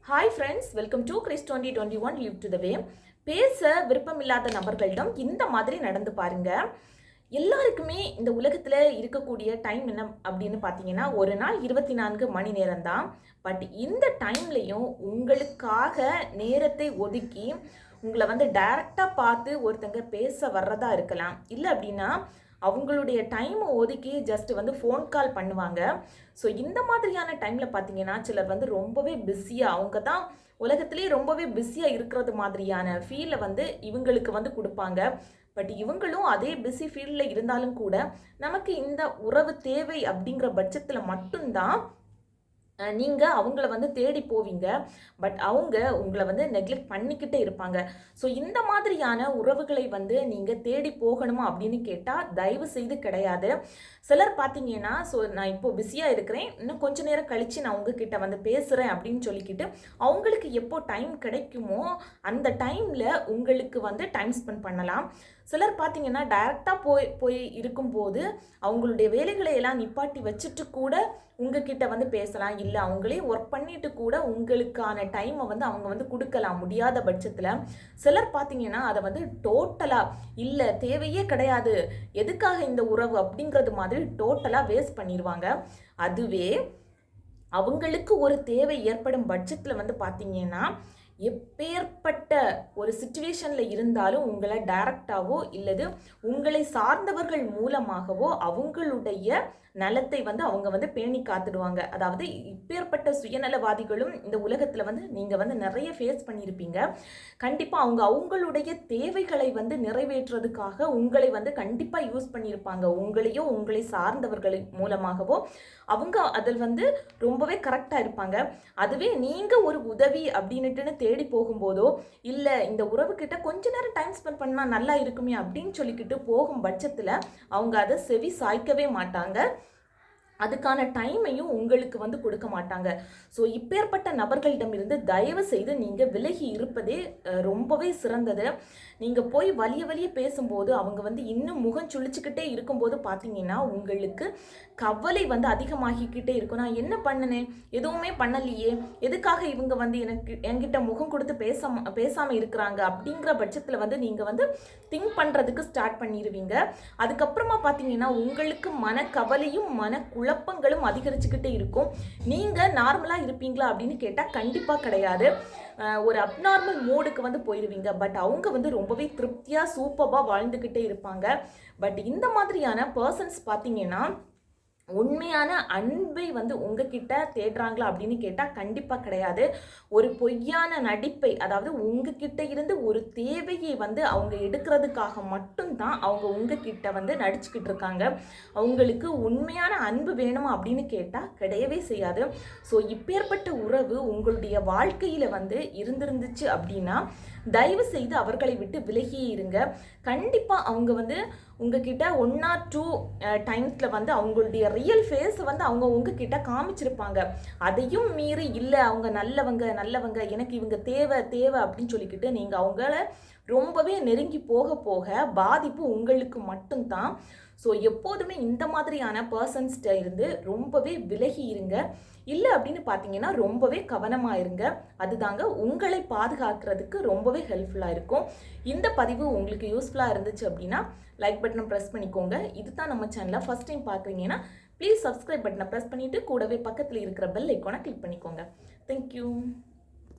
Hi friends, welcome to Chris 2021 live to the way. பேச விருப்பமில்லாத நபர்களிடம் இந்த மாதிரி நடந்து பாருங்க. எல்லாருக்குமே இந்த உலகத்தில் இருக்கக்கூடிய டைம் என்ன அப்படின்னு பார்த்தீங்கன்னா, ஒரு நாள் 24 மணி நேரம் தான். பட் இந்த டைம்லையும் உங்களுக்காக நேரத்தை ஒதுக்கி உங்களை டைரெக்டாக பார்த்து ஒருத்தங்க பேச வர்றதா இருக்கலாம். இல்லை அப்படின்னா அவங்களுடைய டைமை ஒதுக்கி ஜஸ்ட் ஃபோன் கால் பண்ணுவாங்க. ஸோ இந்த மாதிரியான டைமில் பார்த்தீங்கன்னா சிலர் ரொம்பவே பிஸியாக, அவங்க தான் உலகத்திலே ரொம்பவே பிஸியாக இருக்கிறது மாதிரியான ஃபீலை இவங்களுக்கு கொடுப்பாங்க. பட் இவங்களும் அதே பிஸி ஃபீல்டில் இருந்தாலும் கூட நமக்கு இந்த உறவு தேவை அப்படிங்கிற பட்சத்தில் மட்டும்தான் நீங்கள் அவங்கள தேடி போவீங்க. பட் அவங்க உங்களை நெக்லெக்ட் பண்ணிக்கிட்டே இருப்பாங்க. ஸோ இந்த மாதிரியான உறவுகளை நீங்கள் தேடி போகணுமா அப்படின்னு கேட்டால் தயவு செய்து கிடையாது. சிலர் பார்த்தீங்கன்னா, ஸோ நான் இப்போ பிஸியாக இருக்கிறேன், இன்னும் கொஞ்ச நேரம் கழித்து நான் உங்ககிட்ட பேசுகிறேன் அப்படின்னு சொல்லிக்கிட்டு அவங்களுக்கு எப்போ டைம் கிடைக்குமோ அந்த டைமில் உங்களுக்கு டைம் ஸ்பெண்ட் பண்ணலாம். சிலர் பார்த்தீங்கன்னா டைரெக்டாக போய் இருக்கும்போது அவங்களுடைய வேலைகளை எல்லாம் நிப்பாட்டி வச்சுட்டு கூட உங்ககிட்ட பேசலாம். இல்லை அவங்களே ஒர்க் பண்ணிட்டு கூட உங்களுக்கான டைமை அவங்க கொடுக்கலாம் முடியாத பட்சத்தில். சிலர் பார்த்தீங்கன்னா அதை டோட்டலாக இல்லை தேவையே கிடையாது, எதுக்காக இந்த உறவு அப்படிங்கிறது மாதிரி டோட்டலாக வேஸ்ட் பண்ணிடுவாங்க. அதுவே அவங்களுக்கு ஒரு தேவை ஏற்படும் பட்சத்தில் பார்த்தீங்கன்னா எப்பேற்பட்ட ஒரு சிச்சுவேஷனில் இருந்தாலும் உங்களை டைரக்டாவோ இல்லது உங்களை சார்ந்தவர்கள் மூலமாகவோ அவங்களுடைய நலத்தை அவங்க பேணி காத்துடுவாங்க. அதாவது இப்பேற்பட்ட சுயநலவாதிகளும் இந்த உலகத்தில் நீங்கள் நிறைய ஃபேஸ் பண்ணியிருப்பீங்க. கண்டிப்பாக அவங்களுடைய தேவைகளை நிறைவேற்றுறதுக்காக உங்களை கண்டிப்பாக யூஸ் பண்ணியிருப்பாங்க. உங்களையோ உங்களை சார்ந்தவர்கள் மூலமாகவோ அவங்க அதில் ரொம்பவே கரெக்டாக இருப்பாங்க. அதுவே நீங்கள் ஒரு உதவி அப்படின்னுட்டுன்னு தேடி போகும்போதோ இல்லை இந்த உறவுக்கிட்ட கொஞ்ச நேரம் டைம் ஸ்பெண்ட் பண்ணால் நல்லா இருக்குமே அப்படின்னு சொல்லிக்கிட்டு போகும் பட்சத்தில் அவங்க அதை செவி சாய்க்கவே மாட்டாங்க. அதுக்கான டைமையும் உங்களுக்கு கொடுக்க மாட்டாங்க. ஸோ இப்பேற்பட்ட நபர்களிடமிருந்து தயவு செய்து நீங்கள் விலகி இருப்பதே ரொம்பவே சிறந்தது. நீங்கள் போய் வலிய பேசும்போது அவங்க இன்னும் முகம் சுழிச்சுக்கிட்டே இருக்கும்போது பார்த்தீங்கன்னா உங்களுக்கு கவலை அதிகமாகிக்கிட்டே இருக்கும். நான் என்ன பண்ணினேன், எதுவுமே பண்ணலையே, எதுக்காக இவங்க என்கிட்ட முகம் கொடுத்து பேசாமல் இருக்கிறாங்க அப்படிங்கிற பட்சத்தில் நீங்கள் திங்க் பண்ணுறதுக்கு ஸ்டார்ட் பண்ணிடுவீங்க. அதுக்கப்புறமா பார்த்தீங்கன்னா உங்களுக்கு மனக்கவலையும் குழப்பங்களும் அதிகரிச்சுக்கிட்டே இருக்கும். நீங்கள் நார்மலாக இருப்பீங்களா அப்படின்னு கேட்டால் கண்டிப்பாக கிடையாது. ஒரு அப்நார்மல் மூடுக்கு போயிடுவீங்க. பட் அவங்க ரொம்பவே திருப்தியாக சூப்பராக வாழ்ந்துக்கிட்டே இருப்பாங்க. பட் இந்த மாதிரியான பர்சன்ஸ் பார்த்தீங்கன்னா உண்மையான அன்பை உங்ககிட்ட தேடுறாங்களா அப்படின்னு கேட்டால் கண்டிப்பாக கிடையாது. ஒரு பொய்யான நடிப்பை, அதாவது உங்ககிட்ட இருந்து ஒரு தேவையை அவங்க எடுக்கிறதுக்காக மட்டும்தான் அவங்க உங்ககிட்ட நடிச்சுக்கிட்டு இருக்காங்க. அவங்களுக்கு உண்மையான அன்பு வேணுமா அப்படின்னு கேட்டால் கிடையவே செய்யாது. ஸோ இப்பேற்பட்ட உறவு உங்களுடைய வாழ்க்கையில் இருந்துருந்துச்சு அப்படின்னா தயவு செய்து அவர்களை விட்டு விலகியே இருங்க. கண்டிப்பாக அவங்க உங்ககிட்ட 1 or 2 டைம்ஸில் அவங்களுடைய ரியல் ஃபேஸ் அவங்க உங்ககிட்ட காமிச்சிருப்பாங்க. அதையும் மீறி இல்லை அவங்க நல்லவங்க எனக்கு இவங்க தேவை அப்படின்னு சொல்லிக்கிட்டு நீங்கள் அவங்கள ரொம்பவே நெருங்கி போக பாதிப்பு உங்களுக்கு மட்டும்தான். ஸோ எப்போதுமே இந்த மாதிரியான பர்சன்ஸ்கிட்ட இருந்து ரொம்பவே விலகி இருங்க. இல்லை அப்படின்னு பார்த்தீங்கன்னா ரொம்பவே கவனமாக இருங்க. அதுதாங்க உங்களை பாதுகாக்கிறதுக்கு ரொம்பவே ஹெல்ப்ஃபுல்லாக இருக்கும். இந்த பதிவு உங்களுக்கு யூஸ்ஃபுல்லாக இருந்துச்சு அப்படின்னா லைக் பட்டனை ப்ரெஸ் பண்ணிக்கோங்க. இதுதான் நம்ம சேனலை ஃபஸ்ட் டைம் பார்க்குறீங்கன்னா ப்ளீஸ் சப்ஸ்கிரைப் பட்டனை ப்ரெஸ் பண்ணிவிட்டு கூடவே பக்கத்தில் இருக்கிற பெல் ஐக்கானை கிளிக் பண்ணிக்கோங்க. தேங்க்யூ.